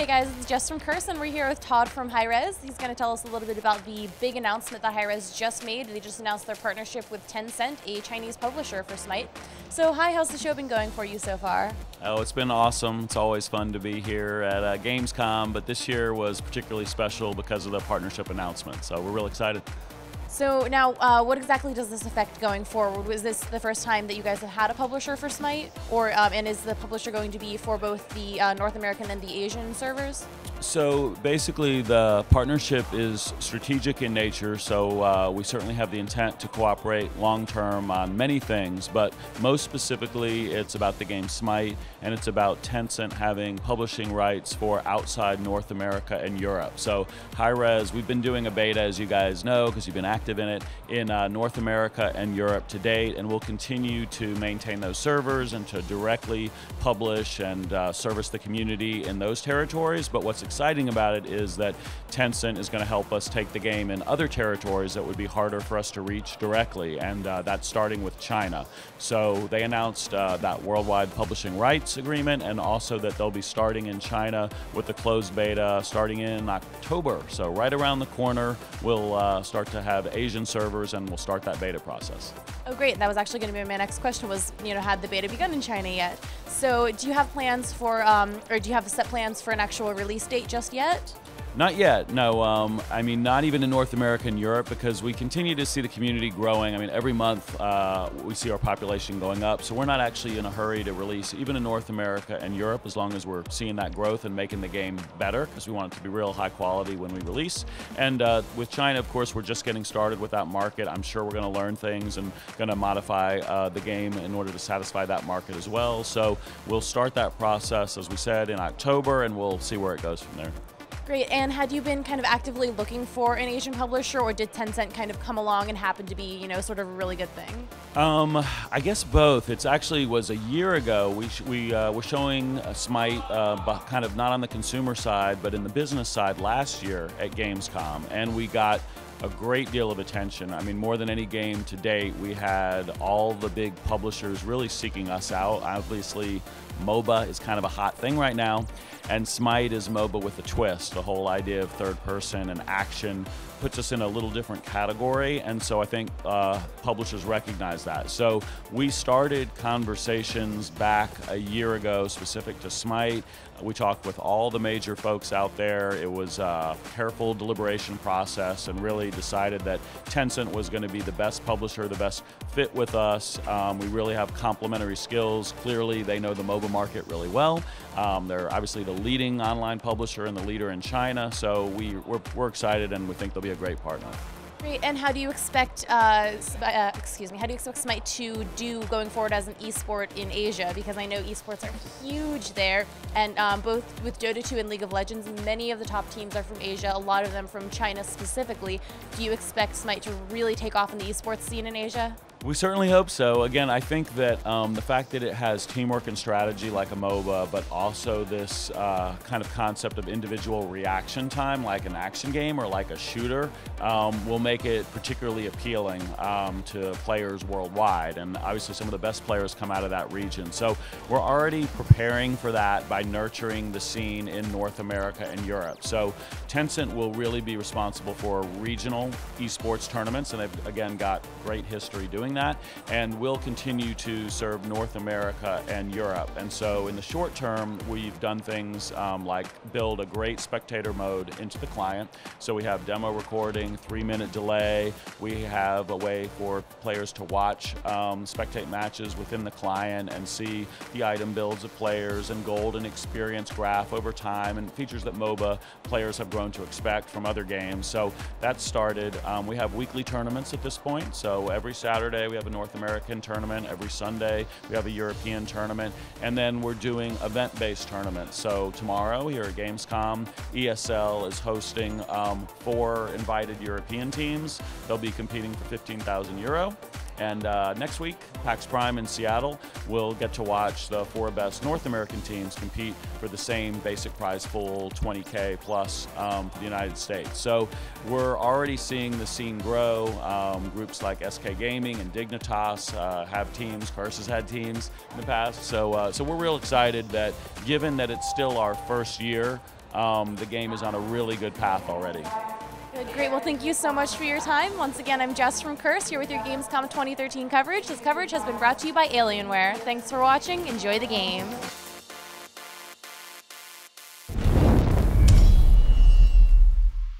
Hey guys, it's Jess from Curse, and we're here with Todd from Hi-Rez. He's going to tell us a little bit about the big announcement that Hi-Rez just made. They just announced their partnership with Tencent, a Chinese publisher for Smite. So hi, how's the show been going for you so far? Oh, it's been awesome. It's always fun to be here at Gamescom, but this year was particularly special because of the partnership announcement, so we're real excited. So now, what exactly does this affect going forward? Was this the first time that you guys have had a publisher for Smite? Or, and is the publisher going to be for both the North American and the Asian servers? So basically the partnership is strategic in nature, so we certainly have the intent to cooperate long-term on many things, but most specifically it's about the game Smite, and it's about Tencent having publishing rights for outside North America and Europe. So Hi-Rez, we've been doing a beta, as you guys know, because you've been active in it, in North America and Europe to date, and we'll continue to maintain those servers and to directly publish and service the community in those territories. But what's exciting about it is that Tencent is going to help us take the game in other territories that would be harder for us to reach directly, and that's starting with China. So they announced that worldwide publishing rights agreement, and also that they'll be starting in China with the closed beta starting in October. So right around the corner, we'll start to have Asian servers, and we'll start that beta process. Oh great, that was actually going to be my next question was, had the beta begun in China yet? So do you have plans for, or do you have set plans for an actual release date just yet? Not yet, no. I mean, not even in North America and Europe, because we continue to see the community growing. I mean, every month we see our population going up, so we're not actually in a hurry to release even in North America and Europe, as long as we're seeing that growth and making the game better, because we want it to be real high quality when we release. And with China, of course, we're just getting started with that market. I'm sure we're going to learn things and going to modify the game in order to satisfy that market as well. So we'll start that process, as we said, in October, and we'll see where it goes from there. Great, and had you been kind of actively looking for an Asian publisher, or did Tencent kind of come along and happen to be, sort of a really good thing? I guess both. It actually was a year ago. We were showing Smite, kind of not on the consumer side, but in the business side last year at Gamescom, and we got a great deal of attention. I mean, more than any game to date, we had all the big publishers really seeking us out. Obviously, MOBA is kind of a hot thing right now, and Smite is MOBA with a twist. The whole idea of third person and action puts us in a little different category, and so I think publishers recognize that. So we started conversations back a year ago specific to Smite. We talked with all the major folks out there. It was a careful deliberation process, and really decided that Tencent was going to be the best publisher, the best fit with us. We really have complementary skills. Clearly, they know the MOBA market really well. They're obviously the leading online publisher and the leader in China, so we're excited, and we think they'll be a great partner. Great, and how do you expect, how do you expect Smite to do going forward as an esport in Asia? Because I know esports are huge there, and both with Dota 2 and League of Legends, many of the top teams are from Asia, a lot of them from China specifically. Do you expect Smite to really take off in the esports scene in Asia? We certainly hope so. Again, I think that the fact that it has teamwork and strategy like a MOBA, but also this kind of concept of individual reaction time like an action game or like a shooter will make it particularly appealing to players worldwide. And obviously some of the best players come out of that region. So we're already preparing for that by nurturing the scene in North America and Europe. So Tencent will really be responsible for regional esports tournaments, and they've again got great history doing that, and we'll continue to serve North America and Europe. And so in the short term, we've done things like build a great spectator mode into the client. So we have demo recording, 3-minute delay. We have a way for players to watch, spectate matches within the client and see the item builds of players and gold and experience graph over time, and features that MOBA players have grown to expect from other games. So that's started. We have weekly tournaments at this point. So every Saturday we have a North American tournament. Every Sunday we have a European tournament. And then we're doing event-based tournaments. So tomorrow here at Gamescom, ESL is hosting 4 invited European teams. They'll be competing for 15,000 euro. And next week, PAX Prime in Seattle, we'll get to watch the 4 best North American teams compete for the same basic prize pool, 20K plus, for the United States. So we're already seeing the scene grow. Groups like SK Gaming and Dignitas have teams. Curse has had teams in the past. So we're real excited that, given that it's still our first year, the game is on a really good path already. Good, great. Well, thank you so much for your time. Once again, I'm Jess from Curse, here with your Gamescom 2013 coverage. This coverage has been brought to you by Alienware. Thanks for watching. Enjoy the game.